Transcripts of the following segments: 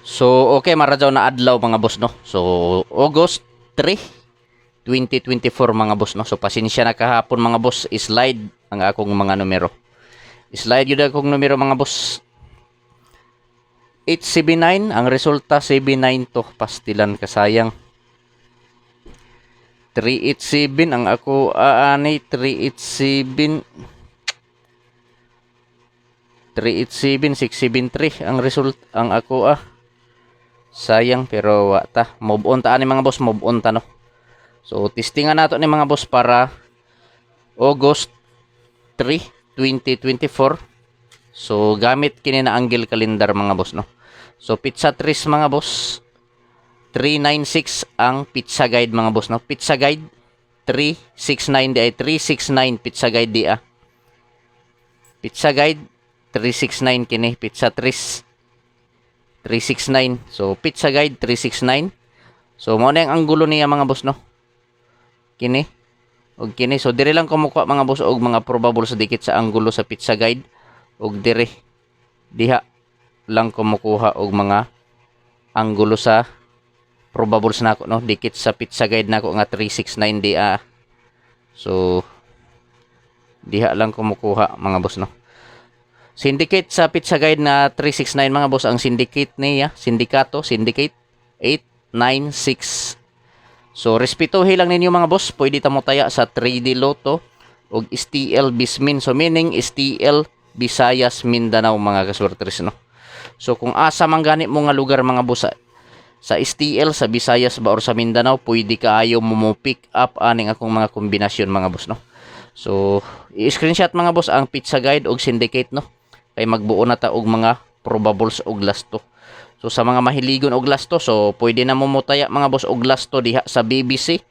So, okay, maradyaw na adlaw mga boss, no? So, August 3, 2024 mga boss, no? So, pasensya na kahapon mga boss, slide ang akong mga numero. Slide yun akong numero mga boss. 879, ang resulta 79 to, pastilan kasayang. 387, ang ako aani, 387, 673, ang result, ang ako sayang, pero ta move on ta ani mga boss, move on ta no. So testingan nato ni mga boss para August 3, 2024. So gamit kini na angle calendar mga boss no. So pizza trees mga boss, 396 ang pizza guide mga boss no. Pizza guide 369 di ay 369 pizza guide di Pizza guide 369 kini, pizza trees 369. So, pizza guide 369. So, mo na yung anggulo niya mga boss, no? Kini. Og kini. So, dire lang kumukuha mga boss og mga probable sa dikit sa anggulo sa pizza guide. Og dire. Diha lang kumukuha og mga anggulo sa probable sa nako, no? Dikit sa pizza guide nako nga 369 di So, diha lang kumukuha mga boss, no? Syndicate sa pizza guide na 369 mga boss, ang syndicate niya, syndicate 896. So respetuhin lang ninyo mga boss, pwede ta mo taya sa 3D Lotto og STL Bismin. So meaning STL Visayas Mindanao mga kaswertres no. So kung asa man gani mo nga lugar mga boss sa STL sa Visayas ba or sa Mindanao, pwede kaayo mo pick up aning akong mga kombinasyon mga boss no. So i-screenshot mga boss ang pizza guide og syndicate no. Kay magbuo na ta og mga probables og lasto. So sa mga mahiligon og lasto, so pwede na mo mutaya mga boss og lasto diha sa BBC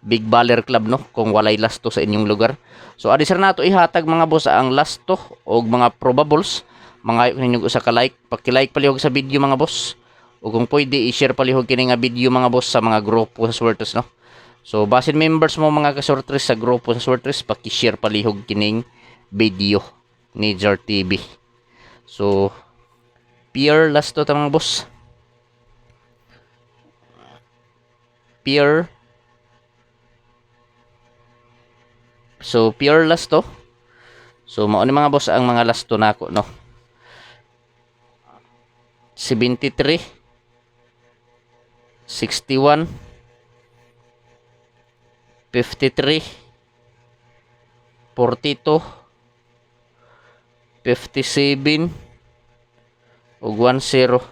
Big Baller Club no kung walay lasto sa inyong lugar. So adi sir nato ihatag mga boss ang lasto og mga probables. Mga ninyo sa ka-like, paki-like palihog sa video mga boss. O kung pwede i-share palihog kini nga video mga boss sa mga grupo sa Swertres no. So basin members mo mga ka-Swertres sa grupo sa Swertres, paki-share palihog kining video ni Jar TV. So, pure last to mga boss. Pure. So, pure last to. So, mao ni mga boss ang mga last to nako no. 73, 61, 53, 42, 57 ug 10.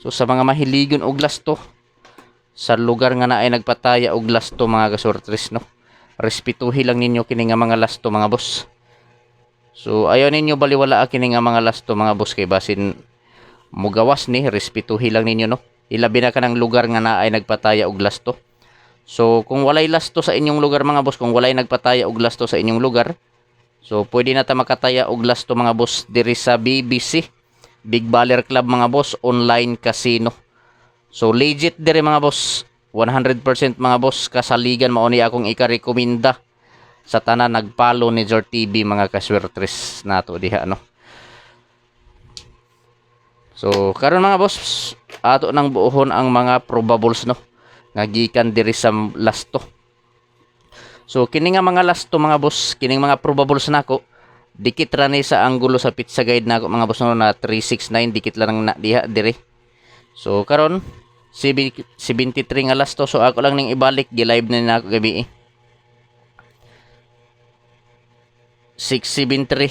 So sa mga mahiligon og lasto sa lugar nga naay nagpataya og lasto mga kasortres no, respetuhi lang ninyo kini nga mga lasto mga boss. So ayaw ninyo baliwala kini nga mga lasto mga boss kay basin mugawas ni, respetuhi lang ninyo no. Ilabi na kanang lugar nga naay nagpataya og lasto. So kung walay lasto sa inyong lugar mga boss, kung walay nagpataya og lasto sa inyong lugar, so pwede na ta makataya og lasto mga boss diri sa BBC Big Baller Club mga boss, online casino. So legit diri mga boss, 100% mga boss, kasaligan mao ni akong ika-rekomenda sa tanan nagpalo ni Jar TV mga kaswertres nato diha no. So karon mga boss, ato nang buohon ang mga probables no nga gikan diri sa lasto. So kini nga mga lasto mga boss, kining mga probables nako, dikit ra ni sa anggulo sa pizza guide nako mga boss no na 369, dikit lang na diha dire. So karon 73 nga lasto, so ako lang ning ibalik, gi-live na nako gabi 673.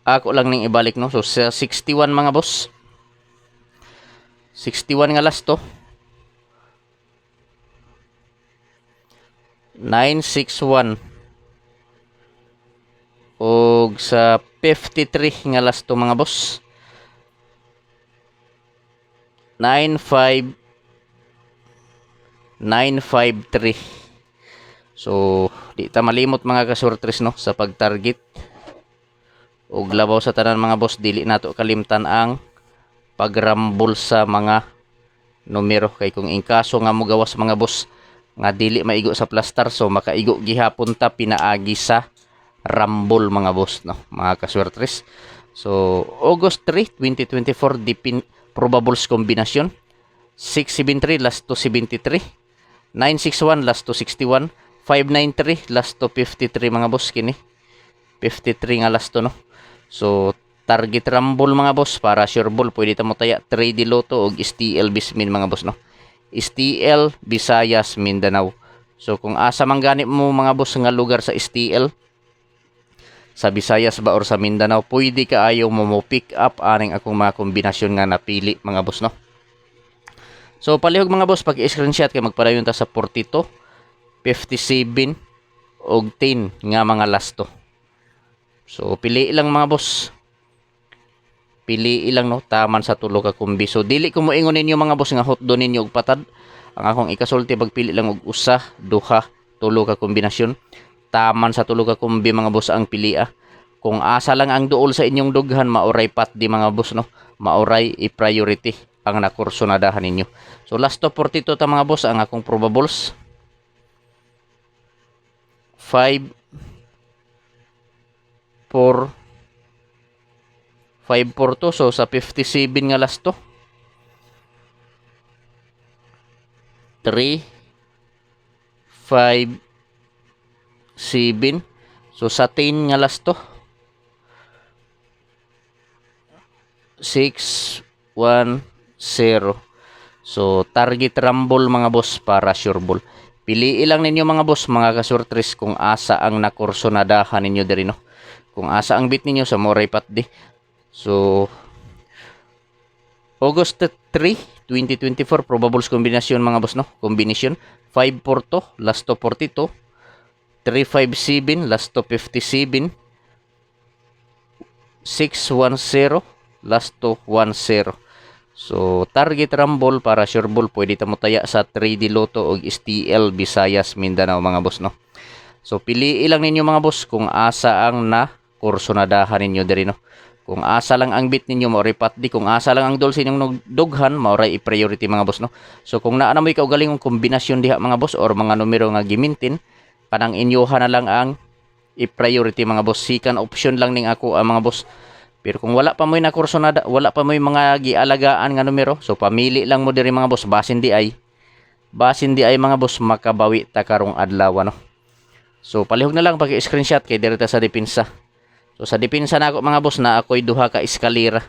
Ako lang ning ibalik no. So sa 61 mga boss, 61 nga lasto, 961 og sa 53 nga lasto mga boss, 953. So di ta malimot mga kasortres no sa pagtarget og labaw sa tanan mga boss, dili nato kalimtan ang pagrambol sa mga numero. Kay kung in kaso nga mogawas mga boss nga dili maigo sa plastar, so makaigo gihapon ta pinaagi sa rambol mga boss no mga kaswertres. So August 3, 2024 probables kombinasyon 673 last to 73, 961 last to 61, 593 last to 53 mga boss kini. 53 nga last to no. So target rumble mga boss para sure ball pwede ta mo taya 3D Lotto og STL Bismin mga boss no. STL Visayas Mindanao. So kung asa man gani mo mga boss nga lugar sa STL sa Visayas ba or sa Mindanao, pwede ka ayaw mo pick up aning akong mga kombinasyon nga napili mga boss no. So palihog mga boss pag i-screenshot kay magpadayon ta sa 42, 57 og 10 nga mga last to. So pili lang mga boss. Pili ilang no taman sa tulo ka kombi. So dili ko mo ingon ninyo mga boss nga hot do ninyo og patad. Ang akong ikasulti pagpili lang og usa, duha, tulo ka kombinasyon. Taman sa tulo ka kombi mga boss ang pilia. Kung asa lang ang duol sa inyong dughan mauray pat di mga boss no. Mauray i-priority ang nakursunadahan ninyo. So last to 42 ta mga boss ang akong probables. 5 4 542 so sa 57 nga last to 3 5 7 so sa 10 nga last to 6 1 0 so target rumble mga boss para sure ball. Pili lang ninyo mga boss mga kasurtres kung asa ang nakursunadahan ninyo diri no. Kung asa ang bit ninyo sa moray pat di. So August 3, 2024 probables kombinasyon mga boss no. Combination 542 last to 42, 357 last to 57, 610 last to 10. So target rumble para sure ball pwede ta mo taya sa 3D Lotto og STL Visayas Mindanao mga boss no. So pili lang ninyo mga boss kung asa ang na kursunadahan ninyo diri no. Kung asa lang ang bit ninyo mao pat di, kung asa lang ang dol sa inyong dughan mao ray i-priority mga boss no. So kung naa na mo ikaw galing ang kombinasyon diha mga boss or mga numero nga gimintin kanang inyoha na lang ang i-priority mga boss. Second option lang ning ako ang mga boss. Pero kung wala pa mo na kursonada, wala pa mo mga gialagaan nga numero, so pamili lang mo diri mga boss basin di ay mga boss makabawi ta karong adlaw no. So palihog na lang pag screenshot kay diri ta sa depensa. So sa depensa na ako mga boss na ako'y duha ka eskalera.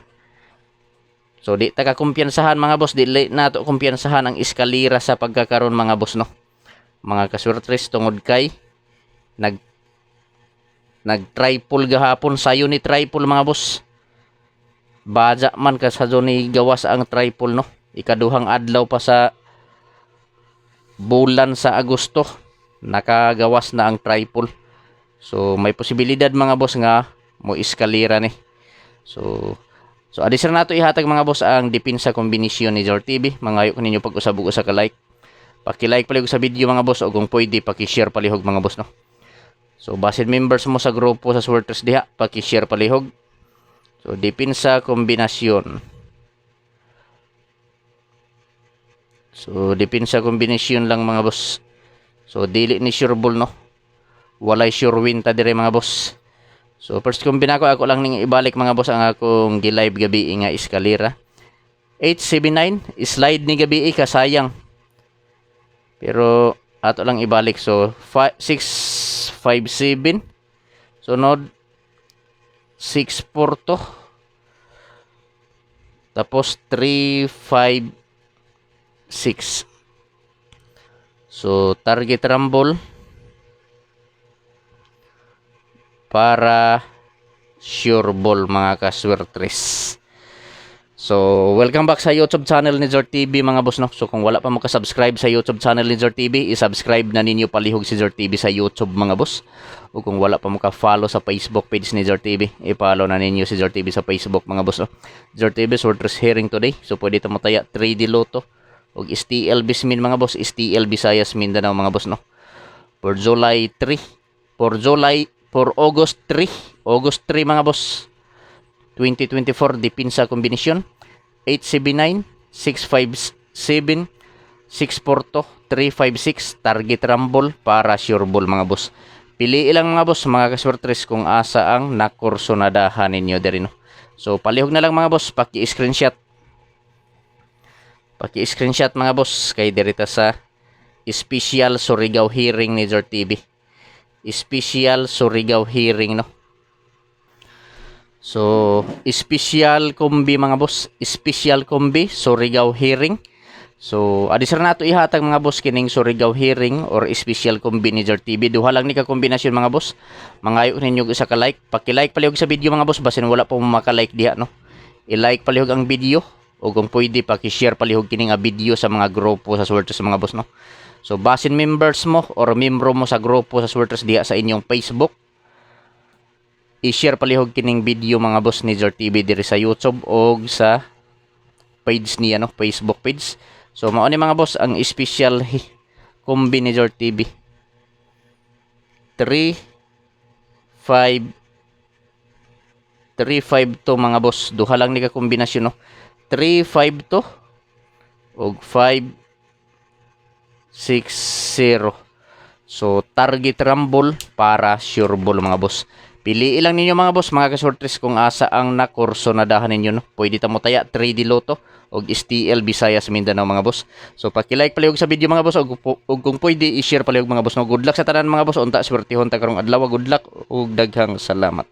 So di ta ka kumpiyansahan mga boss, di na to kumpiyansahan ang eskalera sa pagkakaroon mga boss no. Mga kasurtres tungod kay nag-triple gahapon sayo ni triple mga boss. Baja man ka sa ni gawas ang triple no. Ikaduhang adlaw pa sa bulan sa Agosto nakagawas na ang triple. So may posibilidad mga boss nga mo eskalera ni. So additional nato ihatag mga boss ang depensa kombinasyon ni Jor TV. Mangayo ko ninyo pag-usab og usa ka like. Paki-like palihog sa video mga boss o kung pwede paki-share palihog mga boss no. So basin members mo sa grupo sa Swertres diha, paki-share palihog. So depensa kombinasyon. So depensa kombinasyon lang mga boss. So dili ni sure ball no. Walay sure win ta dire mga boss. So first kombina ko ako lang ning ibalik mga boss ang akong gi-live gabi nga eskalera. 879 slide ni gabi kasayang. Pero ato lang ibalik so 657 sunod 642 tapos 356. So target rumble para sure ball mga kaswertres. So welcome back sa YouTube channel ni Jor TV mga boss no. So kung wala pa mo ka-subscribe sa YouTube channel ni Jor TV, i-subscribe na ninyo palihog si Jor TV sa YouTube mga boss. O kung wala pa mo ka-follow sa Facebook page ni Jor TV, i-follow na ninyo si Jor TV sa Facebook mga boss no. Jor TV Swertres hearing today. So pwede ta mo taya 3D Lotto og STL Bismin mga boss, STL Visayas Mindanao mga boss no. For August 3 mga boss 2024 depensa kombinasyon 879 657 642 356 target rumble para sure ball mga boss. Pili lang mga boss mga kaswertres kung asa ang nakursunadahan ninyo diri no. So palihog na lang mga boss, paki-screenshot. Paki-screenshot mga boss kay dirita sa Special Surigao Hearing ni Jor TV. Special Surigao Hearing, no. So special kombi mga boss, special kombi Surigao Hearing. So adi sir nato ihatag mga boss kining Surigao Hearing or special kombi ni Jor TV. Duha lang ni ka kombinasyon mga boss. Mangayo ninyo isa ka like, paki-like palihog sa video mga boss basin wala pa mo maka-like diha, no. I-like palihog ang video o kung pwede paki-share palihog kini nga video sa mga grupo sa Swertres mga boss, no. So basin members mo or membro mo sa grupo sa Swertres diha sa inyong Facebook, i-share palihog kining video mga boss ni Jor TV diri sa YouTube o sa page niya, no, Facebook page. So mao ni mga boss ang special kombi ni Jor TV. 352 mga boss, duha lang ni ka kombinasyon, no. 352 og 560. So target rumble para sure ball mga boss. Piliin lang ninyo mga boss, mga kasortres, kung asa ang nakurso na dahan ninyo, no. Pwede ta mo taya 3D Lotto og STL Visayas Mindanao mga boss. So paki-like palihog sa video mga boss og kung pwede i-share palihog mga boss, no. Good luck sa tanan mga boss, unta swertihon ta karong adlaw. Good luck ug daghang salamat.